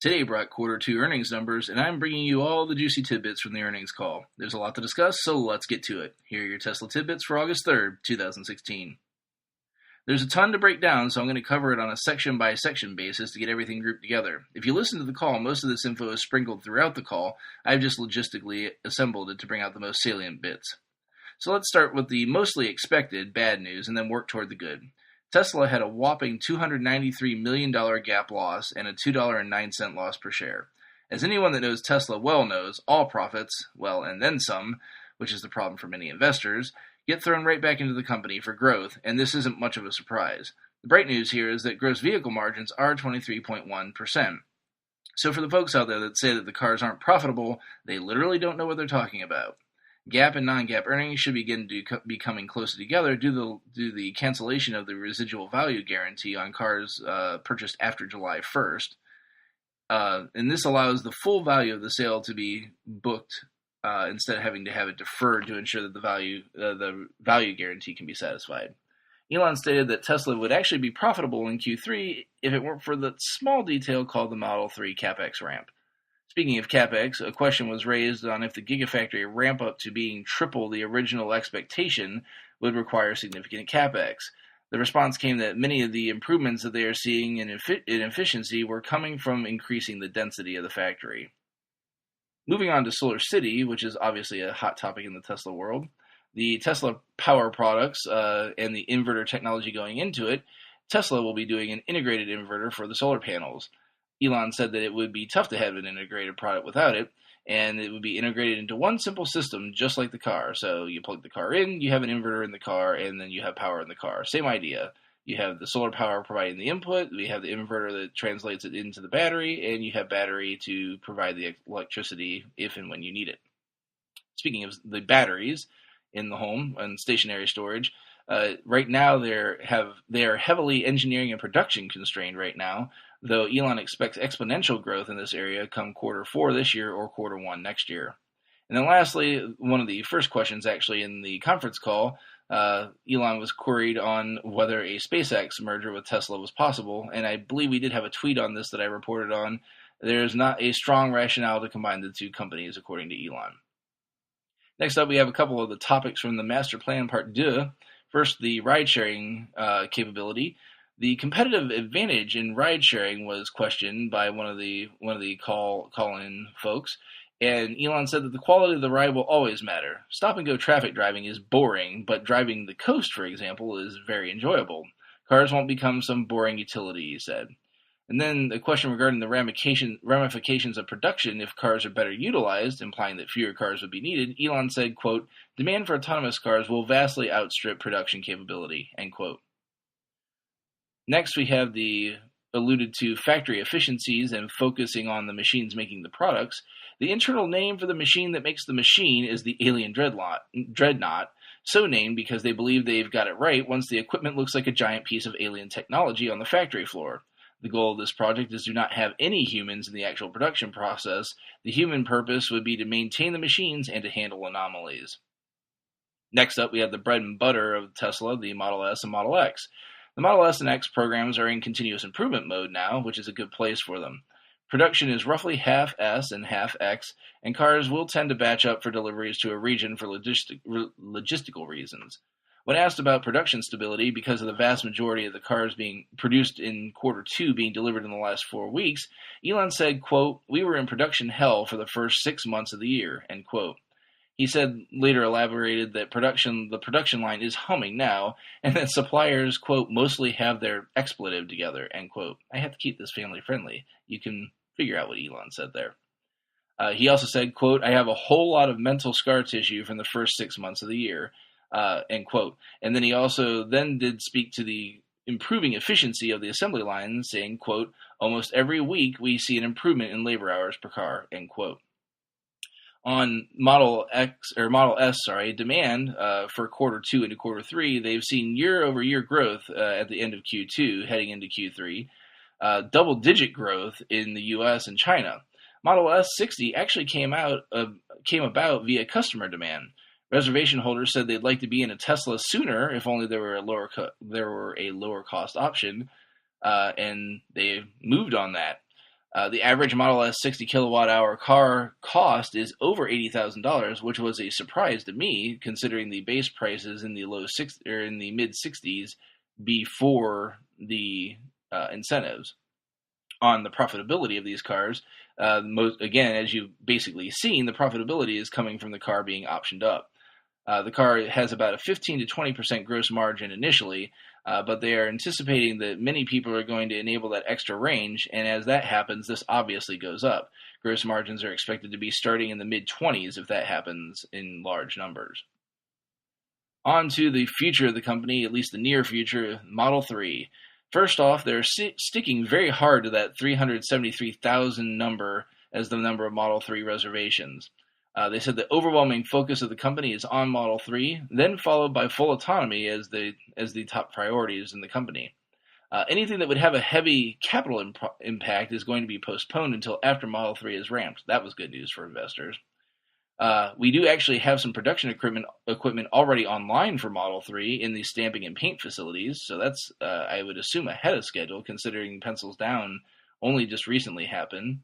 Today brought quarter two earnings numbers, and I'm bringing you all the juicy tidbits from the earnings call. There's a lot to discuss, so let's get to it. Here are your Tesla tidbits for August 3rd, 2016. There's a ton to break down, so I'm going to cover it on a section-by-section basis to get everything grouped together. If you listen to the call, most of this info is sprinkled throughout the call. I've just logistically assembled it to bring out the most salient bits. So let's start with the mostly expected bad news and then work toward the good. Tesla had a whopping $293 million GAAP loss and a $2.09 loss per share. As anyone that knows Tesla well knows, all profits, well, and then some, which is the problem for many investors, get thrown right back into the company for growth, and this isn't much of a surprise. The bright news here is that gross vehicle margins are 23.1%. So for the folks out there that say that the cars aren't profitable, they literally don't know what they're talking about. GAAP and non-GAAP earnings should begin to be coming closer together due to the cancellation of the residual value guarantee on cars purchased after July 1st. And this allows the full value of the sale to be booked instead of having to have it deferred to ensure that the value guarantee can be satisfied. Elon stated that Tesla would actually be profitable in Q3 if it weren't for the small detail called the Model 3 CapEx ramp. Speaking of CapEx, a question was raised on if the Gigafactory ramp up to being triple the original expectation would require significant CapEx. The response came that many of the improvements that they are seeing in efficiency were coming from increasing the density of the factory. Moving on to Solar City, which is obviously a hot topic in the Tesla world, the Tesla power products and the inverter technology going into it, Tesla will be doing an integrated inverter for the solar panels. Elon said that it would be tough to have an integrated product without it, and it would be integrated into one simple system, just like the car. So you plug the car in, you have an inverter in the car, and then you have power in the car. Same idea. You have the solar power providing the input, we have the inverter that translates it into the battery, and you have battery to provide the electricity if and when you need it. Speaking of the batteries in the home and stationary storage, right now they are heavily engineering and production constrained right now, though Elon expects exponential growth in this area come quarter 4 this year or quarter 1 next year. And then lastly, one of the first questions actually in the conference call, Elon was queried on whether a SpaceX merger with Tesla was possible, and I believe we did have a tweet on this that I reported on. There is not a strong rationale to combine the two companies, according to Elon. Next up, we have a couple of the topics from the Master Plan Part 2. First, the ride-sharing capability. The competitive advantage in ride-sharing was questioned by one of the call-in folks, and Elon said that the quality of the ride will always matter. Stop-and-go traffic driving is boring, but driving the coast, for example, is very enjoyable. Cars won't become some boring utility, he said. And then a question regarding the ramifications of production if cars are better utilized, implying that fewer cars would be needed. Elon said, quote, "Demand for autonomous cars will vastly outstrip production capability," end quote. Next, we have the alluded to factory efficiencies and focusing on the machines making the products. The internal name for the machine that makes the machine is the Alien Dreadnought, so named because they believe they've got it right once the equipment looks like a giant piece of alien technology on the factory floor. The goal of this project is to not have any humans in the actual production process. The human purpose would be to maintain the machines and to handle anomalies. Next up, we have the bread and butter of Tesla, the Model S and Model X. The Model S and X programs are in continuous improvement mode now, which is a good place for them. Production is roughly half S and half X, and cars will tend to batch up for deliveries to a region for logistical reasons. When asked about production stability, because of the vast majority of the cars being produced in quarter 2 being delivered in the last 4 weeks, Elon said, quote, "We were in production hell for the first 6 months of the year," end quote. He said, later elaborated that the production line is humming now, and that suppliers, quote, "mostly have their expletive together," end quote. I have to keep this family friendly. You can figure out what Elon said there. He also said, quote, "I have a whole lot of mental scar tissue from the first 6 months of the year," end quote. And then he also did speak to the improving efficiency of the assembly line, saying, quote, "Almost every week we see an improvement in labor hours per car," end quote. On Model S, demand for quarter 2 into quarter 3, they've seen year-over-year growth at the end of Q2, heading into Q3, double-digit growth in the U.S. and China. Model S60 actually came about via customer demand. Reservation holders said they'd like to be in a Tesla sooner if only there were a lower cost option, and they moved on that. The average Model S 60 kilowatt hour car cost is over $80,000, which was a surprise to me, considering the base prices in the mid 60s before the incentives. On the profitability of these cars, again, as you've basically seen, the profitability is coming from the car being optioned up. The car has about a 15 to 20% gross margin initially, but they are anticipating that many people are going to enable that extra range, and as that happens, this obviously goes up. Gross margins are expected to be starting in the mid-20s if that happens in large numbers. On to the future of the company, at least the near future, Model 3. First off, they're sticking very hard to that 373,000 number as the number of Model 3 reservations. They said the overwhelming focus of the company is on Model 3, then followed by full autonomy as the top priorities in the company. Anything that would have a heavy capital impact is going to be postponed until after Model 3 is ramped. That was good news for investors. We do actually have some production equipment already online for Model 3 in the stamping and paint facilities, so that's, I would assume, ahead of schedule, considering pencils down only just recently happened.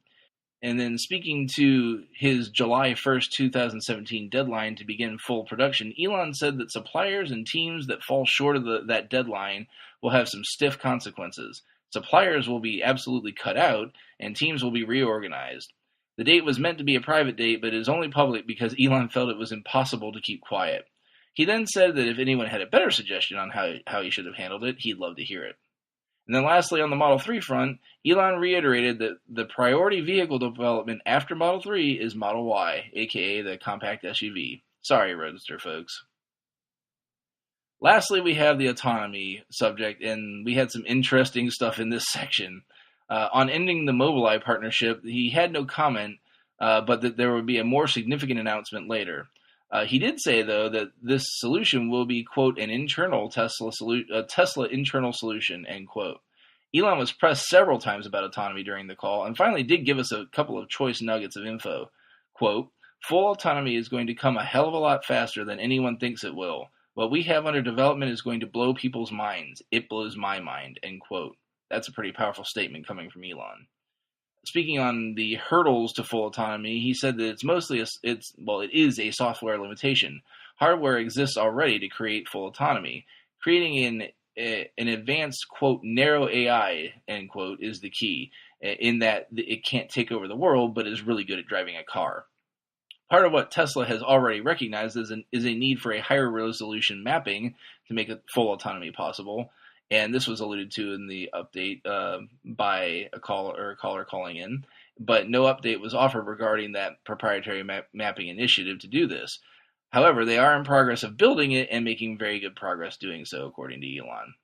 And then speaking to his July 1st, 2017 deadline to begin full production, Elon said that suppliers and teams that fall short of that deadline will have some stiff consequences. Suppliers will be absolutely cut out, and teams will be reorganized. The date was meant to be a private date, but is only public because Elon felt it was impossible to keep quiet. He then said that if anyone had a better suggestion on how he should have handled it, he'd love to hear it. And then lastly, on the Model 3 front, Elon reiterated that the priority vehicle development after Model 3 is Model Y, aka the compact SUV. Sorry, Roadster folks. Lastly, we have the autonomy subject, and we had some interesting stuff in this section. On ending the Mobileye partnership, he had no comment, but that there would be a more significant announcement later. He did say, though, that this solution will be, quote, an internal Tesla internal solution, end quote. Elon was pressed several times about autonomy during the call and finally did give us a couple of choice nuggets of info. Quote, full autonomy is going to come a hell of a lot faster than anyone thinks it will. What we have under development is going to blow people's minds. It blows my mind, end quote. That's a pretty powerful statement coming from Elon. Speaking on the hurdles to full autonomy, he said that it is a software limitation. Hardware exists already to create full autonomy. Creating an advanced, quote, narrow AI, end quote, is the key, in that it can't take over the world, but is really good at driving a car. Part of what Tesla has already recognized is a need for a higher resolution mapping to make full autonomy possible. And this was alluded to in the update by a caller calling in, but no update was offered regarding that proprietary mapping initiative to do this. However, they are in progress of building it and making very good progress doing so, according to Elon.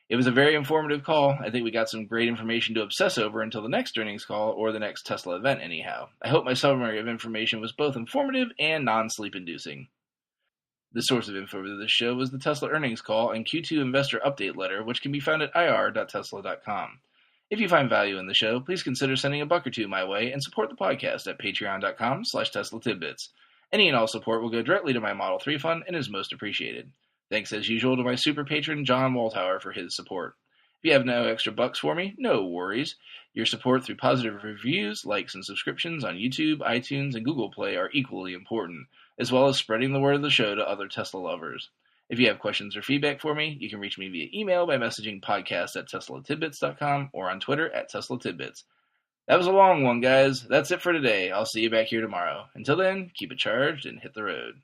It was a very informative call. I think we got some great information to obsess over until the next earnings call or the next Tesla event anyhow. I hope my summary of information was both informative and non-sleep inducing. The source of info for this show was the Tesla earnings call and Q2 investor update letter, which can be found at ir.tesla.com. If you find value in the show, please consider sending a buck or two my way and support the podcast at patreon.com/Tesla Tidbits. Any and all support will go directly to my Model 3 fund and is most appreciated. Thanks as usual to my super patron John Walthour for his support. If you have no extra bucks for me, no worries. Your support through positive reviews, likes, and subscriptions on YouTube, iTunes, and Google Play are equally important, as well as spreading the word of the show to other Tesla lovers. If you have questions or feedback for me, you can reach me via email by messaging podcast@teslatidbits.com or on Twitter @TeslaTidbits. That was a long one, guys. That's it for today. I'll see you back here tomorrow. Until then, keep it charged and hit the road.